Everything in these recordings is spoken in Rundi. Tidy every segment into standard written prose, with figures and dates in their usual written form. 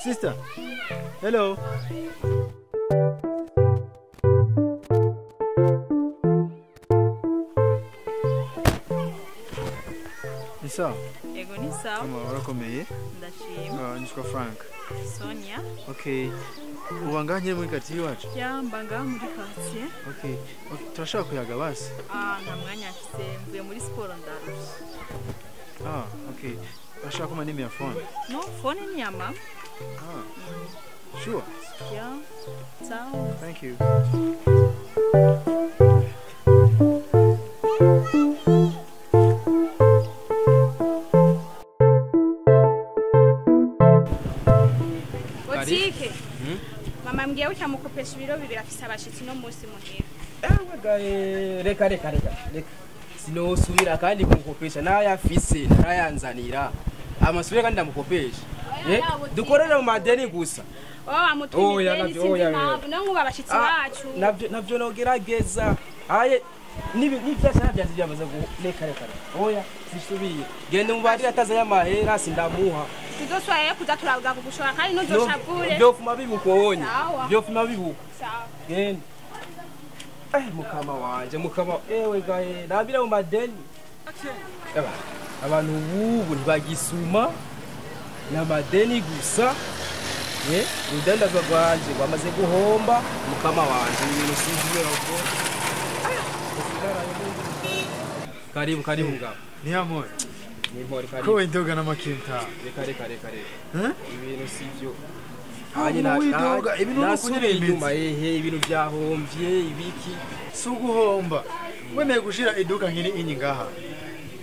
Sister, hello. Ni sawa? Ego ni sawa. Kama warakomeye? Ndashima. Nitwa Frank. Sonia. Okay. Ubanganye muri kati wacu? Ya mbanga muri quartier. Okay. Turashaka kuyaga basi. Nta mwanya afite mvuye muri sport ndarusha. Okay. Bashaka kuma nime ya phone? No, phone ni ya mama. Sure. Yeah. Ciao. Thank you. Otike. Mama mbwiye ucyamukopesha ibiro bibiri afise abashitsi no munsi muhira. Reka. Sinosubira kandi kumukopesha nayo afise narayanzanira. Amasubira kandi ndamukopesha. Dukorera mu madeni gusa. Nangu abashitsi bacu. Navyo nogerageza. Aye nivyasa byanze byamaze go reka. Oya sisubiye. Gende mubari atazanya amahera sindamuha. Tudoswaye kuza turavuga kugushora kandi nozoshavure. Byofuma bibukonye. Byofuma bibuko. Sawa. Gende. Mukama wanje ewe gaye nabira mu madeni. Abantu ubu ntibagisuma na madeni gusa. Udenda rwanje bamaze guhomba mukama wanje ibintu siziwe rako. Karibu ngabo. Ni amore. Ni mpori karibu. Ko wendoga na makinta. Reka. Ibintu sivyo. Widoga ibintu nukunyere inyuma ibintu byahomvye ibiki suguhomba. Wemeye gushira iduka nkiri inyi ngaha.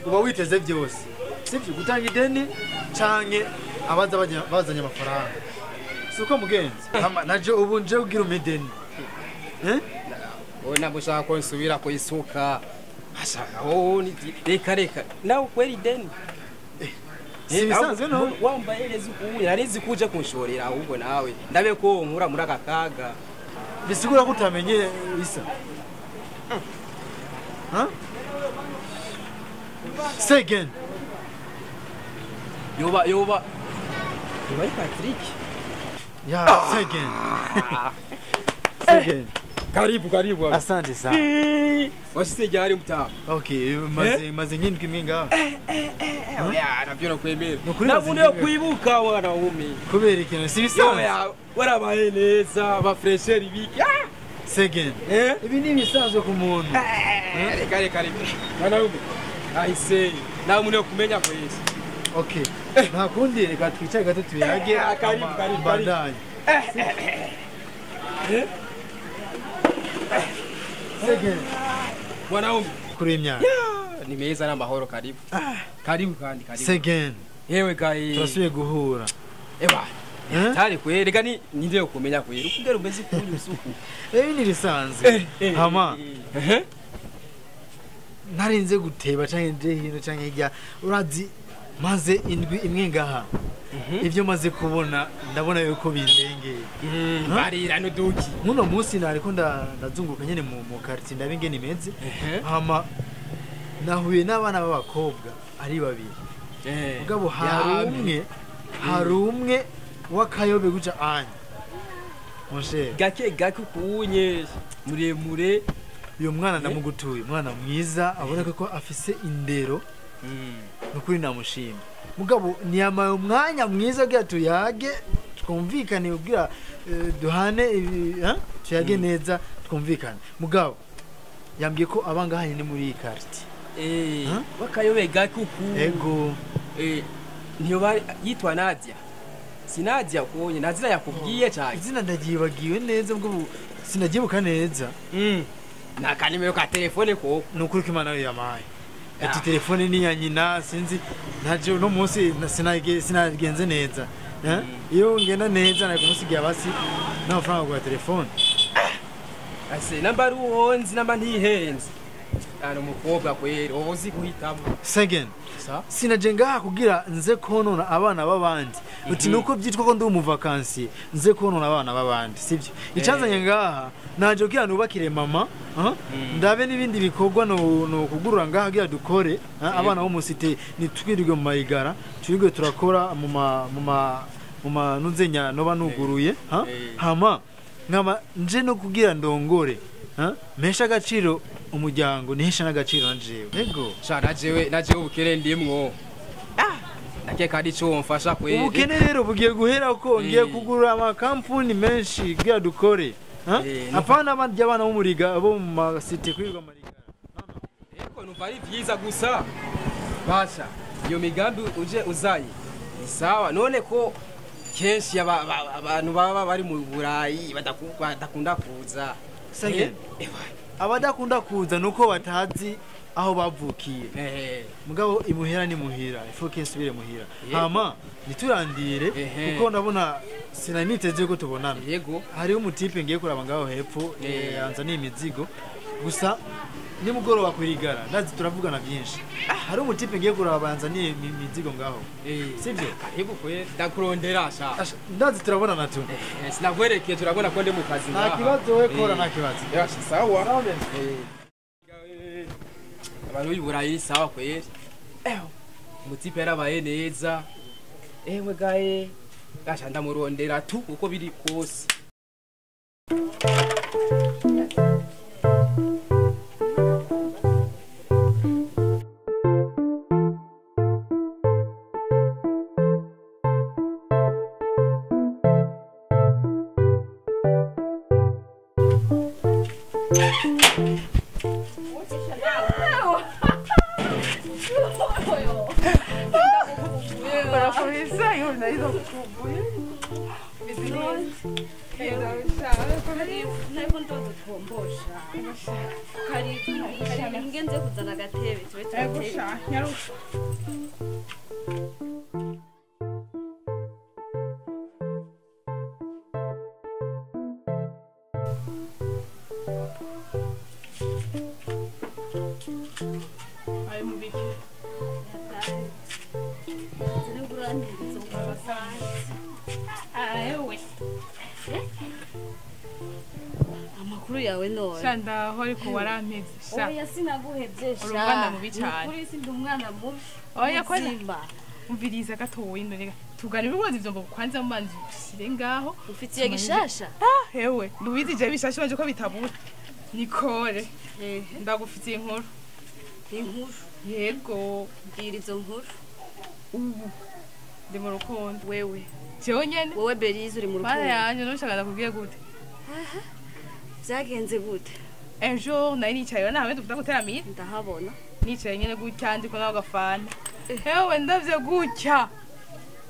Uba witeze byose. Sivyo gutanga ideni canke abaza bazanya amafaranga. Suko mugenzi. Naje ubu nje ugira umedeni. Oya nabushaka ko nsubira ko isuka. Ashaka reka. Nawe kweri ideni. Sibisanzwe no wamba elezi ubu yarizi kuje kunshorera ahubwo nawe ndabe ko nkura muri akakaga bisigura ko utamenye isa Say again. Yoba Patrick Ya, second. Second. Karibu. Asante sana. Wasise jari mtaa. Okay, maze nyingi kimwenga. Oya, navyo nakwemera. Nukuri Namundi yo kwibuka wana umi. Kubera ikintu sibisanzwe. Oya, warabaye neza, ba fresher ibiki. Second. Ibi ni bisanzwe ku muntu. Reka. Mwana umi. Ahise, namundi yo kumenya kwese. Okay. Nta kundi reka twicare gato tuyage. Karibu. Bandanye. Second. Mwana umi. Kuri imyaka. Ni meza n'amahoro karibu. Karibu. Second. Yewe gayi. Turasubiye guhura. Eba. Tari kwere reka ni ninde yo kumenya kwere. Ukugera umeze kunyusuku. Ibi ni bisanzwe. Hama. Narinze guteba canke nje hino canke hirya urazi maze indwi imwe ngaha. Ibyo maze kubona ndabona yuko bindengeye. Barira nuduki. Muno munsi nariko ndazunguka nyene mu quartier ndabinge nimeze. Hama nahuye n'abana b'abakobwa ari babiri. Mugabo hari umwe wakayobe guca anya. Monshe. Gake kunye muremure. Uyo mwana ndamugutuye, mwana mwiza aboneka ko afise indero. Nukuri namushima. Mugabo niyamaye umwanya mwiza bwa tuyage twumvikane ubwira duhane tuyage neza twumvikane. Mugabo yambwiye ko abangaha nyine muri quartier. Wakayobe gake Ego. Niyo bari yitwa Nadia. Sinadia konye nazira yakubwiye cyane. Izina ndagibagiwe neza ubwo sinagibuka neza. Na kanimero ka telefone ko nukuri ko Imana yamaye. Ati telefone ni ya nyina sinzi naje no munsi sinagenze neza. Iyo ngenda neza na kumusigiye abasi n'amafaranga kwa telefone. Ase namba ruhonzi namba ntihenze. Ano mukobwa kweri ozi guhitamo. Second. Sinaje ngaha kugira nze konona abana babandi. Uti nuko byitwa ko ndi umuvakansi nze konona abana babandi sibyo. Icazanye ngaha naje kugira nubakire mama, ndabe nibindi bikorwa no kugurura ngaha kugira dukore, abana bo musite nitwirirwe mu mayigara, twirwe turakora mu nuzenya no banuguruye, hama nkama nje no kugira ndongore, mesha agaciro umuryango nihesha n'agaciro njewe. Ego. Sha najewe ubukene ndimwo. Nakeka ari cyo mfasha kwere. Ubukene rero bugiye guhera ko ngiye kugura ama kampuni menshi kugira dukore. Apana abandi abana bo muriga bo mu masite kwirwa mariga. Eko numva ari vyiza gusa. Basha iyo migambi uje uzaye. Sawa none ko kenshi abantu baba bari mu Burayi badakunda kuza. Senge. Abadakunda kuza nuko batazi aho bavukiye. Mugabo imuhira ni muhira, ifoke nsubire muhira. Hama niturandire kuko ndabona sinaniteze ko tubonana. Yego. Hari umutipe ngiye kuraba ngaho hepfo yanzaniye imizigo. Gusa ni mugoroba kwirigara ndazi turavugana byinshi. Hari umutipe ngiye kuraba yanzaniye imizigo ngaho. Sibyo? Yego kwe ndakurondera sha. Ndazi turabonana tu. Sinagwerekeye turabona ko ndi mu kazi ngaha. Nta kibazo we kora nta kibazo. Yashi sawa. Abantu y'Uburayi sawa kweri. Umutipe yarabaye neza. Ewe gaye. Gasha ndamurondera tu uko biri kose. Ngenze kuzana agatebe tube Gusha nyarusha. Ay mubiki. Ayewe. Amakuru yawe none. Shanda hori ko warampeze. Oya sinaguhevye sha. Urumwana mubi cyane. Kuri sindi umwana mubi. Oya ko umviriza gato wino rega. tugana ibibazo ivyo ngo kwanza mumanzi usire ngaho ufitiye gishasha hewe ndubizi je bishasha baje ko bitabura Nicole ndagufitiye inkuru yego bwira izo nkuru ubu ndi mu rukundo wewe jewe nyene wowe Berize uri mu rukundo bana yanje nushaka ndakubwiye gute vyagenze gute un jour nari nicaye nawe dufite guteramira ndahabona nicaye nyene gutya ndiko nawe gafana hewe ndavye gutya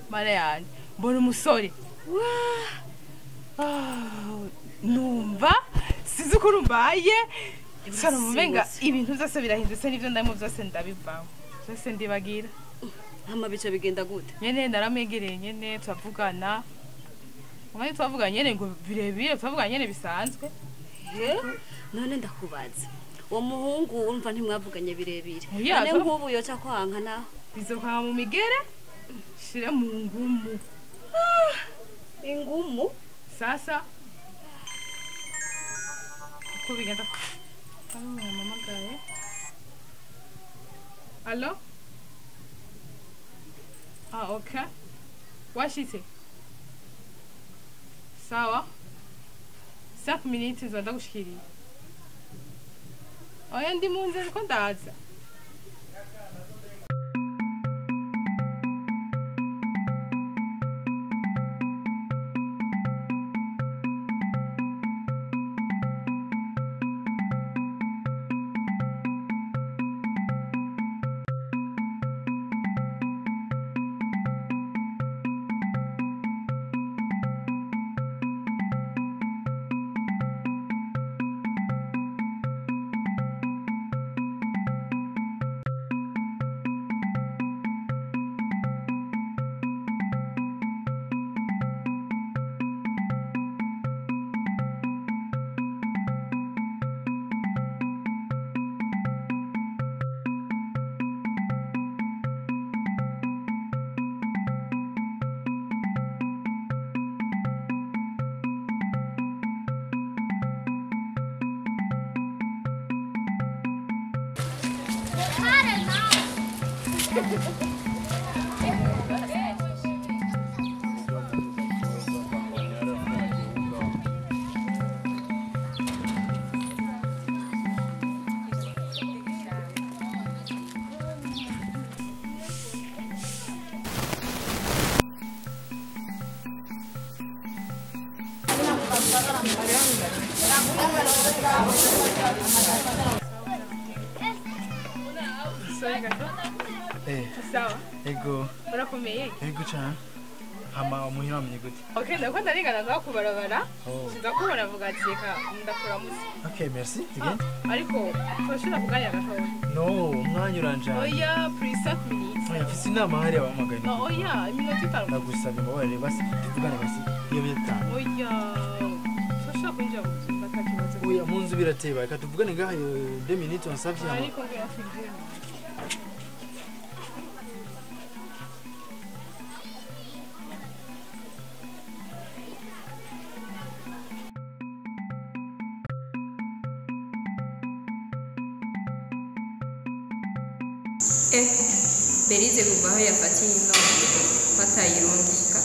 mara yanje mbona umusore numva sizi uko urumbaye sana mumenga ibintu vyose birahindutse n'ivyo ndamwe vyose ndabivamo vyose ndibagira hama bice bigenda gute nyene ndaramwegereye nyene turavugana umwe twavugana nyene ngo birebire twavugana nyene bisanzwe none ndakubaza uwo muhungu urumva ntimwavuganye birebire Oya, none nk'ubu yoca kwanka naho bizokanga mu migere shire mu ngumu ingumu sasa uko bigenda mamagaye allo okay washitse sawa 5 minutes nzonda gushikiriye oya ndi mu nzira ko ndaza sawa ego urakomeye ego cyane hama umuhira wamenye gute okay ndako ndarengana ngaho kubarabara ndakubona avuga ati reka ndakuramutse okay merci tugende ariko turashobora kuganira gatoya no umwanya uranje oya please 5 minutes oya mfise inama hariya bamagana no oya iminota itanu ndagusabye mbabarire basi tuvugane basi iyo bitanu oya turashobora kwinjira mu nzu ndakakibazo oya mu nzu birateba reka tuvugane ngaha 2 minutes wasavye hama ariko ngira fidele Berize kuva aho yafatiye ino batayirungika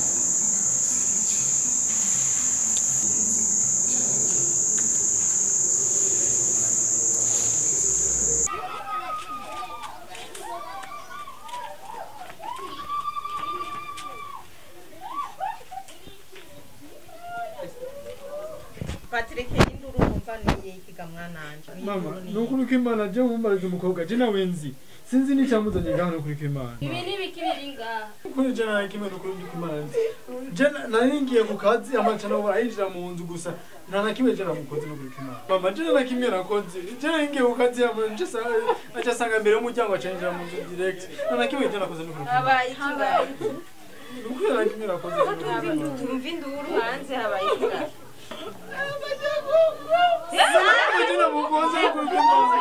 Patrick induru umva niye ikiga mwananje mama nukuri ko imana je mumbariza umukobwa je nawe nzi sinzi n'icamuzanye ngaho nukuri ko imana ibi nibiki biri ngaha kuri je nawe kimwe nukuri ko imana je naringiye mu kazi amaca no barayinjira mu nzu gusa nta na kimwe je namukoze nukuri ko imana mama je na kimwe nakoze je naringiye mu kazi amaca aca sanga mbere y'umuryango acenjira mu nzu direct nta na kimwe je nakoze nukuri ko habaye ikibaye nukuri na kimwe nakoze tumva induru hanze habaye ikibaye je namukoze nukuri ko imana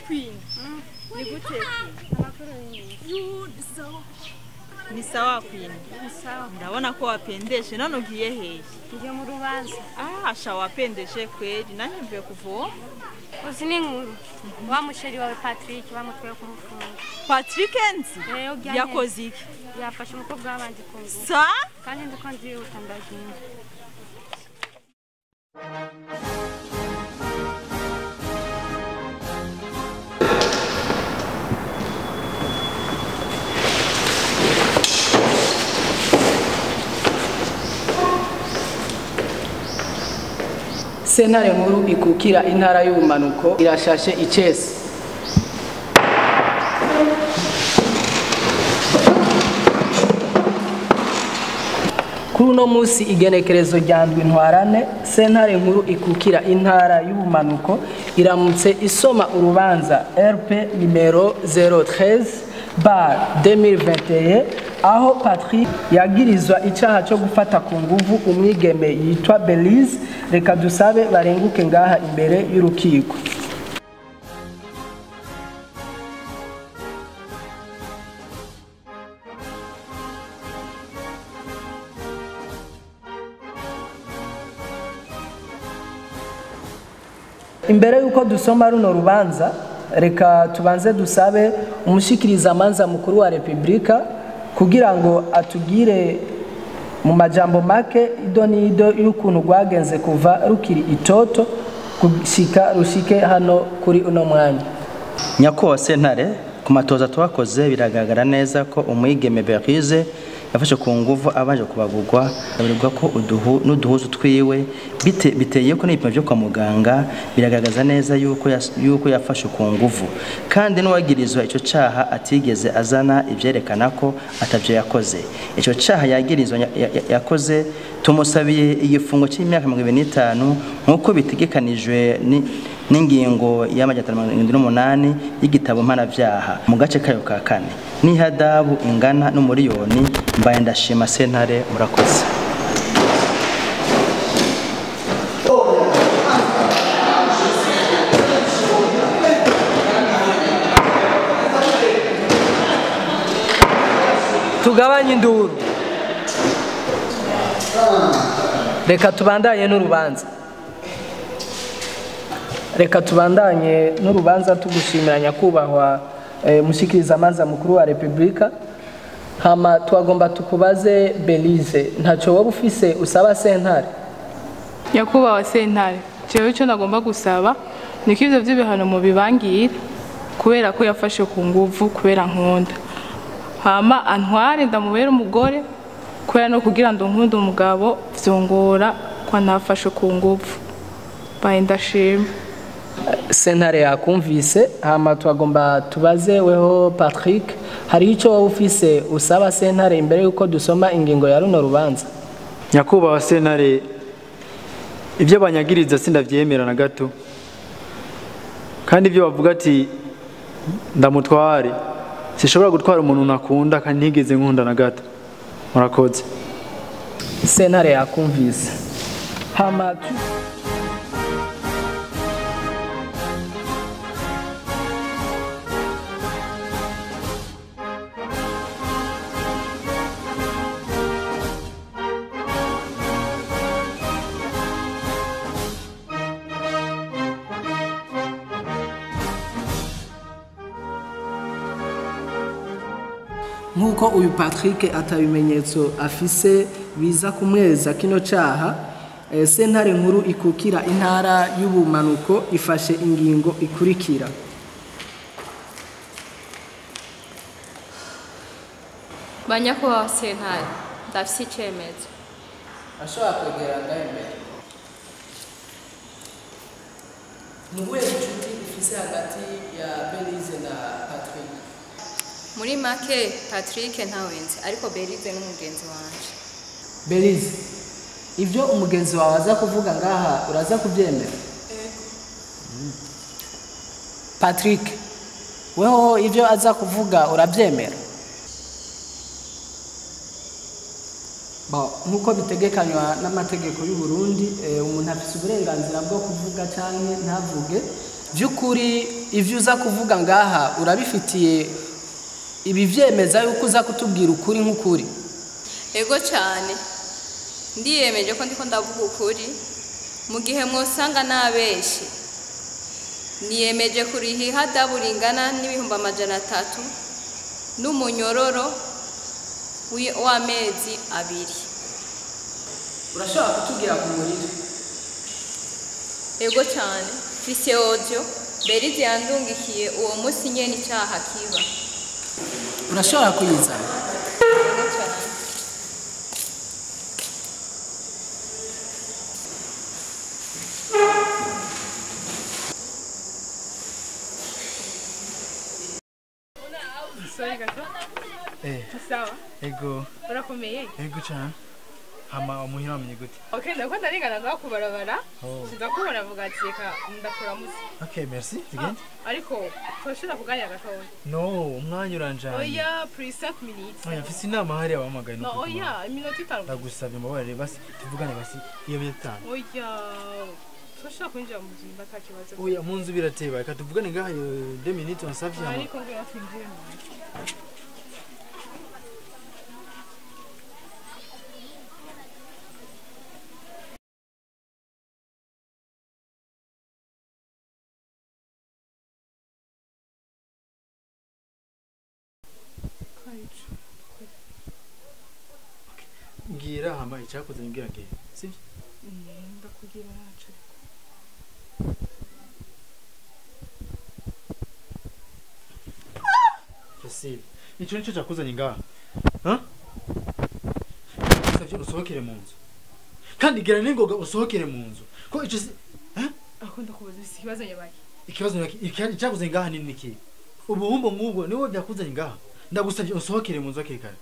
Queen. Ni gute? Amakuru ni. Ni sawa Queen. Ni sawa. Ndabona ko wapendeshe none ugiye hehe? Ngiye mu rubanza. Asha wapendeshe kweli nanye mvuye kuvoma. Uzi ni nkuru. Wa musheri wawe Patrick bamutwaye kumufunga. Patrick Enzi? Yakoze iki? Yafashe umukobwa w'abandi kunguvu. Sa? Kandi ndiko ndihuta ndagenda. Sentare nkuru ikukira intara y'ubumanuko irashashe icese. Kuri uno musi igenekerezo rya ndwi ntwarane sentare nkuru ikukira intara y'ubumanuko iramutse isoma urubanza RP numero 013/2021 aho Patrick yagirizwa icaha cyo gufata ku nguvu umwigeme yitwa Belize. Reka dusabe barenguke ngaha imbere y'urukiko. Imbere yuko dusoma runo rubanza, reka tubanze dusabe umushikirizamanza mukuru wa Republika kugira ngo atugire mu majambo make ido nido y'ukuntu rwagenze kuva rukiri itoto gushika rushike hano kuri uno mwanya. Nyakubahwa sentare, ku matoza twakoze biragaragara neza ko umwigeme Belize yafashe ku nguvu abanje kubagurwa, abirirwa ko n'uduhuzu twiwe biteye ko n'ibipimo byo kwa muganga biragaragaza neza yuko yafashe ku nguvu, kandi n'uwagirizwa icyo caha atigeze azana ivyerekana ko atavyo yakoze. Icyo caha yagirizwa yakoze tumusabiye igifungo cy'imyaka 25 nkuko bitegekanijwe n'ingingo y'amajyatano y'igitabo mpanavyaha mu gace kayo ka 4 n'ihadabu ingana n'umuriyoni. Mbaye ndashima sentare, murakoze. Tugabanye induru. Reka tubandanye n'urubanza tugushimira nyakubahwa mushikirizamanza mukuru wa Republika. Hama twagomba tukubaze Belize, ntaco wowe ufise usaba sentare? Nyakubahwa sentare, jewe ico nagomba gusaba niko ivyo vy'ibihano mu bibangire kubera ko yafashe ku nguvu kubera nkunda. Hama antware ndamubera umugore kubera no kugira ndo nkunda umugabo vyongora kwa nafashe ku nguvu. Baye ndashima. Sentare yakumvise. Hama twagomba tubaze weho Patrick, hari ico wowe ufise usaba sentare imbere yuko dusoma ingingo ya runo rubanza? Nyakubahwa sentare, ibyo banyagiriza sindavyemera na gato, kandi ibyo bavuga ati ndamutware, sishobora gutwara umuntu nakunda kandi ntigeze nkunda na gato. Murakoze. Sentare yakumvise. Hama nkuko uyu Patrick atabimenyetso afise biza kumweza kino caha, sentare nkuru ikukira intara y'ubumanuko ifashe ingingo ikurikira. Banyakubahwa sentare, ndafise icemezo. Ashobora kwegera ngaho Nuwe inshuti ifise hagati ya Belize na Patrick? Muri make Patrick ntawenze, ariko Belize n'umugenzi wanje. Belize, ivyo umugenzi wawe aza kuvuga ngaha uraza kubyemera? Patrick, weho ivyo aza kuvuga urabyemera? Nkuko bitegekanywa n'amategeko y'u Burundi, umuntu afite uburenganzira bwo kuvuga cyane ntavuge. by'ukuri ivyo uza kuvuga ngaha urabifitiye ibi vyemeza yuko uza kutubwira ukuri nk'ukuri? Ego cyane ndiyemeje ko ndiko ndavuga ukuri mu gihe mwosanga nabeshi niyemeje kuriha ihadabu ringana n'ibihumbi 300 n'umunyororo w'amezi 2. Urashobora kutubwira ku muriro? Ego cyane fise audio Berize yandungikiye uwo musi nyene icyaha kiba. Urashobora kuyizana? Ego cyane. Sorry gato. Sawa. Ego. Urakomeye? Ego cyane. Hama umuhira amenye gute? Okay, ndakwa ndarengana ngaho kubarabara. Ndakubona avuga ati reka ndakora musi. Okay, merci. Tugende. Ariko twashira kuganira gatoya. No, umwanya uranjanye. Oya, please 5 minutes. Oya, mfise inama hari abamagaye no. Oya, iminota 5. Ndagusabye mbabarire basi tuvugane basi iyo minota 5. Oya. Twashira kwinjira mu nzu batakibazo. Oya, mu nzu birateba. Reka tuvugane ngaha 2 minutes nsavye hama. Ariko ngo twinjire. Ngira hama icyakoze ngira ngiye. Sivyo? Ndakugira naco. Kesi. Nico nico cyakuzanye ngaha. Ha? Savye usohokere mu nzu. Kandi gira ningoga usohokere mu nzu. Ko ico akunda kubaza ikibazo yabaye. Ikibazo ikandi cyakuzanye ngaha ni niki? Ubuhumbo ngubwo niwo byakuzanye ngaha. Ndagusavye usohokere mu nzu akekara.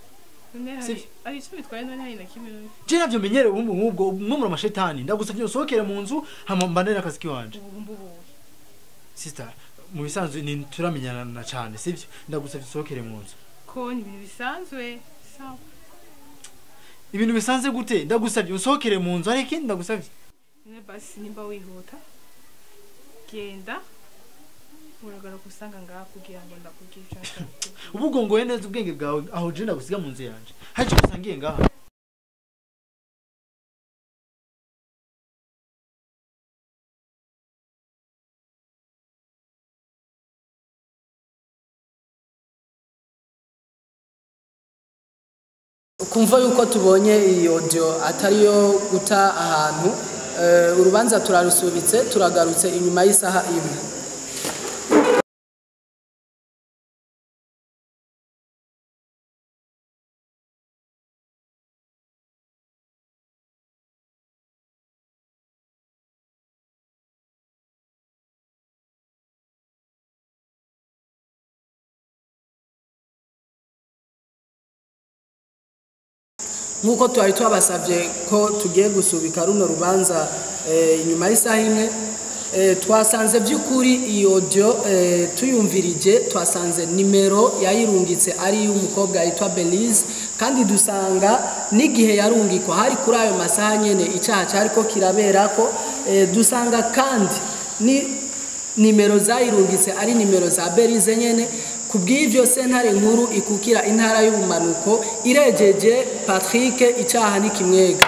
Ari cyo bitwaye none hari na kimwe. Je navyo menyere ubumbu ngubwo umwe amashetani ndagusavye usohokere mu nzu hama mbandane akazi kiwanje. Ubumbu bo. Sister, mu bisanzwe ni turamenyana cyane sivyo? Ndagusavye usohokere mu nzu. Ko ni ibintu bisanzwe. Sawa. Ibintu bisanzwe gute? Ndagusavye usohokere mu nzu ariko ndagusavye. Ne basi nimba wihuta. Genda. Uragara kusanga ngaha kugira ngo ndakubwire cyane. Ubwo ngo neza ubwenge bwawe aho je ndagusiga mu nzu yanje. Haje gusangiye ngaha. Kumva yuko tubonye iyi audio atariyo guta ahantu urubanza turarusubitse turagarutse inyuma y'isaha imwe. Nkuko twari twabasavye ko tugiye gusubika runo rubanza inyuma y'isaha imwe twasanze by'ukuri iyi audio tuyumvirije twasanze nimero yayirungitse ari y'umukobwa yitwa Belize kandi dusanga n'igihe yarungikwa hari kuri ayo masaha nyene icaha cyariko kiraberako dusanga kandi ni nimero zayirungitse ari nimero za Belize nyene. Kubw'ivyo sentare nkuru ikukira intara y'ubumanuko irejeje Patrick icaha ni kimwega.